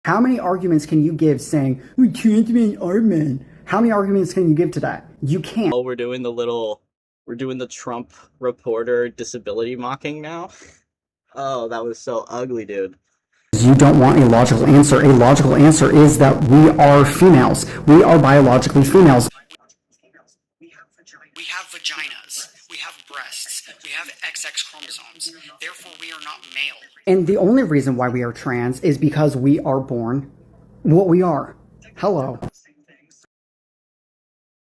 How many arguments can you give saying, we can't be an men? How many arguments can you give to that? You can't. Oh, we're doing the Trump reporter disability mocking now. Oh, that was so ugly, dude. You don't want a logical answer. A logical answer is that we are females. We are biologically females. We have vaginas. We have breasts. We have XX chromosomes. Therefore, we are not male. And the only reason why we are trans is because we are born what we are. Hello.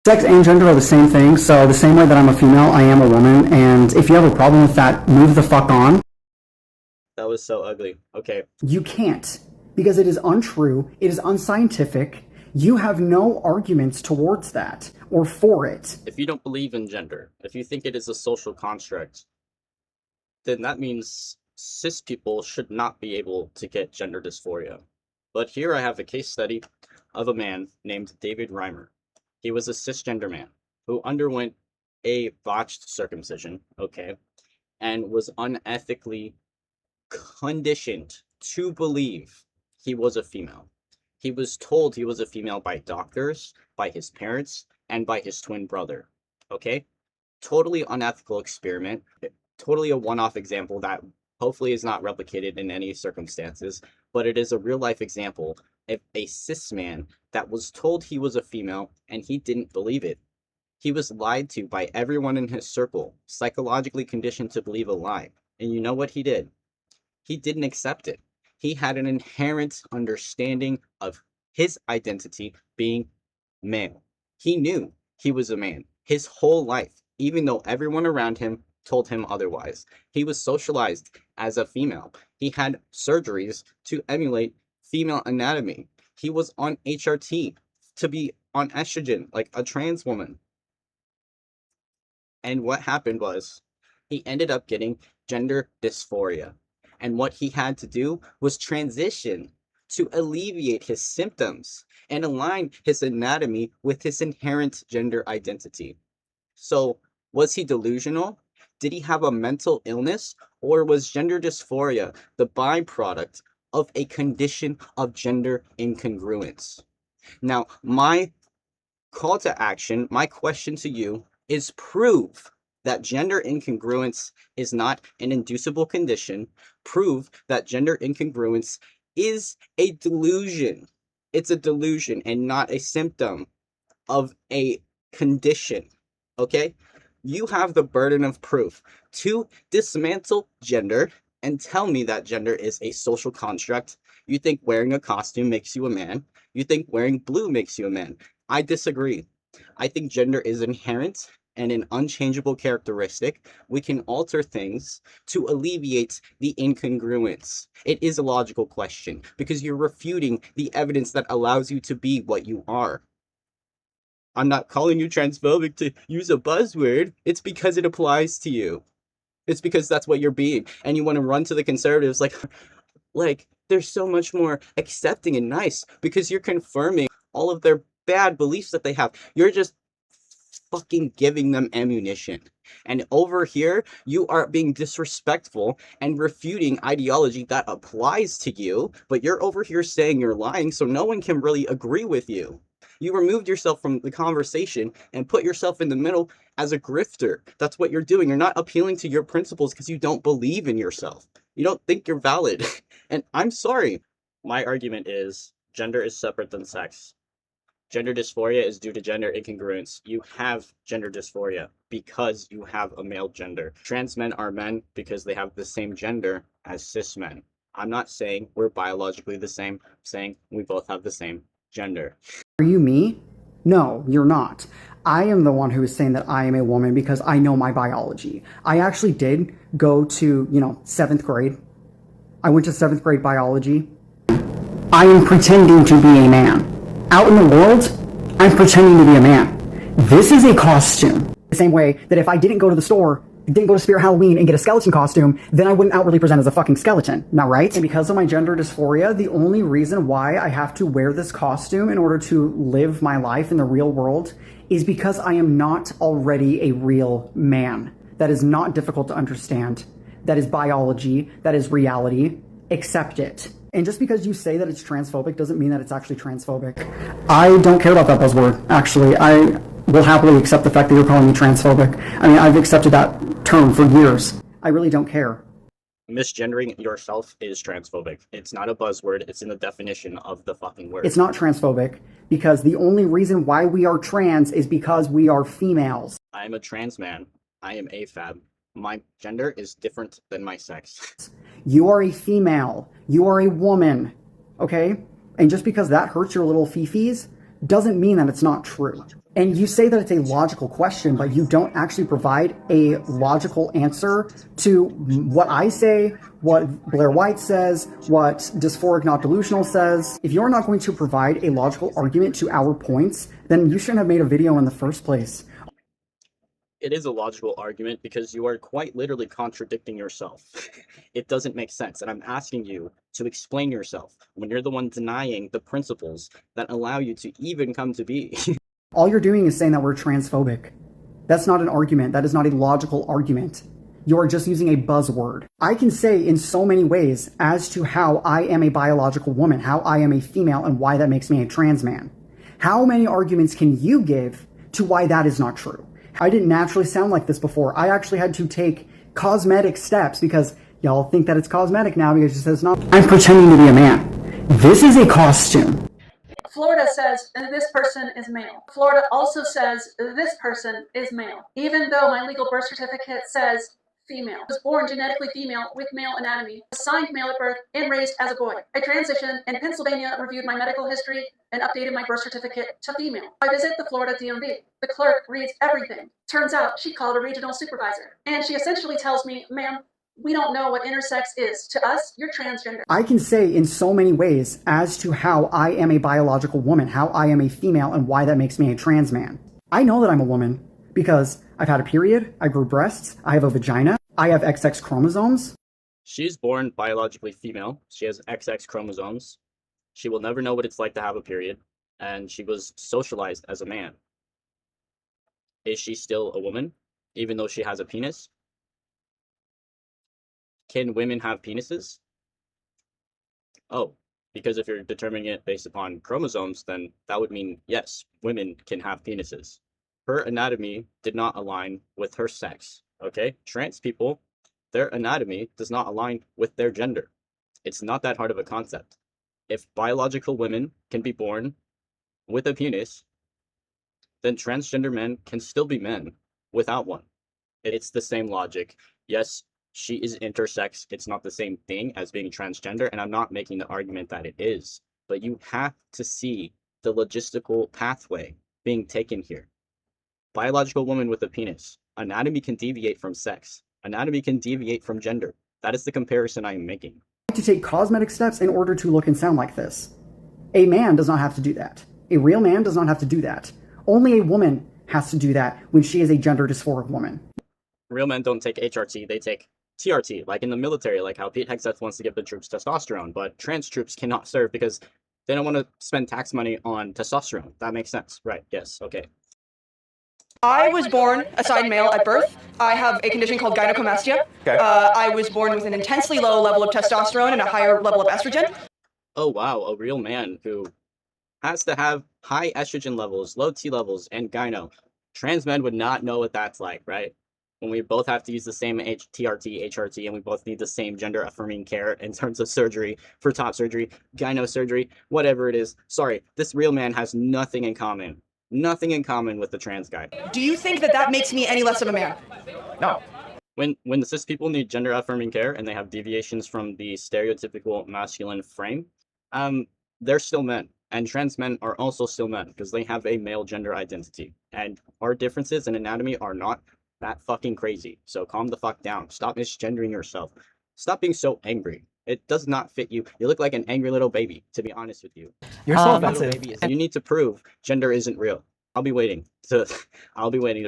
Sex and gender are the same thing, so the same way that I'm a female, I am a woman, and if you have a problem with that, move the fuck on. That was so ugly. Okay. You can't, because it is untrue, it is unscientific, you have no arguments towards that, or for it. If you don't believe in gender, if you think it is a social construct, then that means cis people should not be able to get gender dysphoria. But here I have a case study of a man named David Reimer. He was a cisgender man who underwent a botched circumcision, okay, and was unethically conditioned to believe he was a female. He was told he was a female by doctors, by his parents, and by his twin brother, okay? Totally unethical experiment, totally a one-off example that hopefully is not replicated in any circumstances, but it is a real-life example of a cis man that was told he was a female and he didn't believe it. He was lied to by everyone in his circle, psychologically conditioned to believe a lie. And you know what he did? He didn't accept it. He had an inherent understanding of his identity being male. He knew he was a man his whole life, even though everyone around him told him otherwise. He was socialized as a female. He had surgeries to emulate female anatomy. He was on HRT to be on estrogen, like a trans woman. And what happened was, he ended up getting gender dysphoria. And what he had to do was transition to alleviate his symptoms and align his anatomy with his inherent gender identity. So, was he delusional? Did he have a mental illness? Or was gender dysphoria the byproduct of a condition of gender incongruence? Now, my call to action, my question to you is prove that gender incongruence is not an inducible condition. Prove that gender incongruence is a delusion. It's a delusion and not a symptom of a condition, okay? You have the burden of proof to dismantle gender and tell me that gender is a social construct. You think wearing a costume makes you a man. You think wearing blue makes you a man. I disagree. I think gender is inherent and an unchangeable characteristic. We can alter things to alleviate the incongruence. It is a logical question because you're refuting the evidence that allows you to be what you are. I'm not calling you transphobic to use a buzzword. It's because it applies to you. It's because that's what you're being. And you want to run to the conservatives like they're so much more accepting and nice because you're confirming all of their bad beliefs that they have. You're just fucking giving them ammunition. And over here, you are being disrespectful and refuting ideology that applies to you, but you're over here saying you're lying, so no one can really agree with you. You removed yourself from the conversation and put yourself in the middle as a grifter. That's what you're doing. You're not appealing to your principles because you don't believe in yourself. You don't think you're valid. And I'm sorry. My argument is gender is separate than sex. Gender dysphoria is due to gender incongruence. You have gender dysphoria because you have a male gender. Trans men are men because they have the same gender as cis men. I'm not saying we're biologically the same. I'm saying we both have the same gender. Are you me? No, you're not. I am the one who is saying that I am a woman because I know my biology. I actually did go to, 7th grade. I went to 7th grade biology. I am pretending to be a man. Out in the world, I'm pretending to be a man. This is a costume. The same way that if I didn't go to the store, didn't go to Spirit Halloween and get a skeleton costume, then I wouldn't outwardly present as a fucking skeleton. Not right? And because of my gender dysphoria, the only reason why I have to wear this costume in order to live my life in the real world is because I am not already a real man. That is not difficult to understand. That is biology. That is reality. accept it. And just because you say that it's transphobic doesn't mean that it's actually transphobic. I don't care about that buzzword, actually. I will happily accept the fact that you're calling me transphobic. I mean, I've accepted that term for years. I really don't care. Misgendering yourself is transphobic. It's not a buzzword. It's in the definition of the fucking word. It's not transphobic because the only reason why we are trans is because we are females. I'm a trans man. I am AFAB. My gender is different than my sex. You are a female. You are a woman. Okay? And just because that hurts your little fifis doesn't mean that it's not true. And you say that it's a logical question, but you don't actually provide a logical answer to what I say, what Blair White says, what Dysphoric Not Delusional says. If you're not going to provide a logical argument to our points, then you shouldn't have made a video in the first place. It is a logical argument because you are quite literally contradicting yourself. It doesn't make sense, and I'm asking you to explain yourself when you're the one denying the principles that allow you to even come to be. All you're doing is saying that we're transphobic. That's not an argument. That is not a logical argument. You are just using a buzzword. I can say in so many ways as to how I am a biological woman, how I am a female, and why that makes me a trans man. How many arguments can you give to why that is not true? I didn't naturally sound like this before. I actually had to take cosmetic steps because y'all think that it's cosmetic now because it says not. I'm pretending to be a man. This is a costume. Florida says this person is male. Florida also says this person is male, even though my legal birth certificate says female. I was born genetically female with male anatomy, assigned male at birth, and raised as a boy. I transitioned, and Pennsylvania reviewed my medical history and updated my birth certificate to female. I visit the Florida DMV. The clerk reads everything. Turns out she called a regional supervisor, and she essentially tells me, ma'am, we don't know what intersex is. To us, you're transgender. I can say in so many ways as to how I am a biological woman, how I am a female, and why that makes me a trans man. I know that I'm a woman because I've had a period, I grew breasts, I have a vagina, I have XX chromosomes. She's born biologically female. She has XX chromosomes. She will never know what it's like to have a period, and she was socialized as a man. Is she still a woman, even though she has a penis? Can women have penises? Oh, because if you're determining it based upon chromosomes, then that would mean, yes, women can have penises. Her anatomy did not align with her sex, okay? Trans people, their anatomy does not align with their gender. It's not that hard of a concept. If biological women can be born with a penis, then transgender men can still be men without one. It's the same logic. Yes, she is intersex. It's not the same thing as being transgender, and I'm not making the argument that it is. But you have to see the logistical pathway being taken here. Biological woman with a penis. Anatomy can deviate from sex. Anatomy can deviate from gender. That is the comparison I am making. To take cosmetic steps in order to look and sound like this. A man does not have to do that. A real man does not have to do that. Only a woman has to do that when she is a gender dysphoric woman. Real men don't take HRT, they take TRT, like in the military, like how Pete Hegseth wants to give the troops testosterone, but trans troops cannot serve because they don't want to spend tax money on testosterone. That makes sense, right? Yes, okay. I was born assigned male at birth. I have a condition called gynecomastia. Okay. I was born with an intensely low level of testosterone and a higher level of estrogen. Oh wow, a real man who has to have high estrogen levels, low T levels, and gyno. Trans men would not know what that's like, right? When we both have to use the same TRT, HRT, and we both need the same gender-affirming care in terms of surgery, for top surgery, gyno surgery, whatever it is. Sorry, this real man has nothing in common. Nothing in common with the trans guy. Do you think that that makes me any less of a man? No. When the cis people need gender-affirming care and they have deviations from the stereotypical masculine frame, they're still men. And trans men are also still men because they have a male gender identity. And our differences in anatomy are not that fucking crazy. So calm the fuck down. Stop misgendering yourself. Stop being so angry. It does not fit you. You look like an angry little baby, to be honest with you. You're so Little offensive. baby you need to prove gender isn't real. I'll be waiting to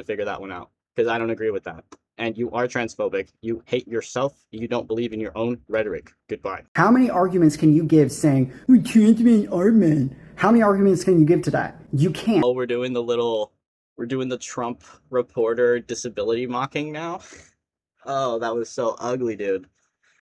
figure that one out because I don't agree with that. And you are transphobic. You hate yourself. You don't believe in your own rhetoric. Goodbye. How many arguments can you give saying, we trans men are men? How many arguments can you give to that? You can't. Oh, we're doing the Trump reporter disability mocking now. Oh, that was so ugly, dude.